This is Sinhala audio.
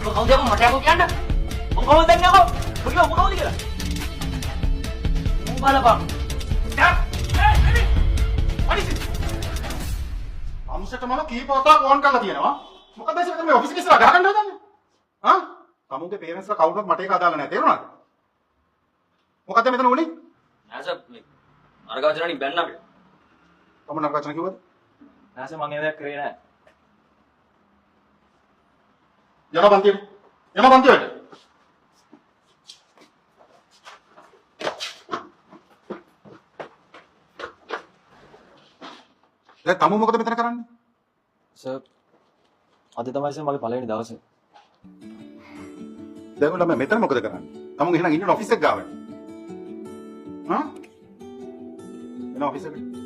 Kau dia mati aku kian dah. Kau tanya aku. Bagaimana kau ni kira? Mana bang? Ya. Ini. What is it? අම්සට මම කීපවතාවක් ඕන් කරලා තියෙනවා. මොකද ඒක මේ ඔෆිස් එකේ ඉස්සරහ ගහගන්න හදන්නේ? හා? තමුන්ගේ පේරන්ට්ස්ලා කවුරුත් මට ඒක අදාළ නැහැ. තේරුණාද? මොකද මෙතන උනේ? Nasa අරගාචරණි බැන්න අපිට. තමුන් නරකචන කිව්වද? Nasa මං ඒ දෙයක් කරේ නැහැ. යනවා පන්තියට. යනවා පන්තියට. දැන් තමු මොකද මෙතන කරන්නේ? සර් අද තමයි සර් මගේ පළවෙනි දවසේ. දැන් ළමයා මෙතන මොකද කරන්නේ? තමුන් එහෙනම් ඉන්න ඔෆිස් එක ගාවට. හා? එන ඔෆිස් එකට.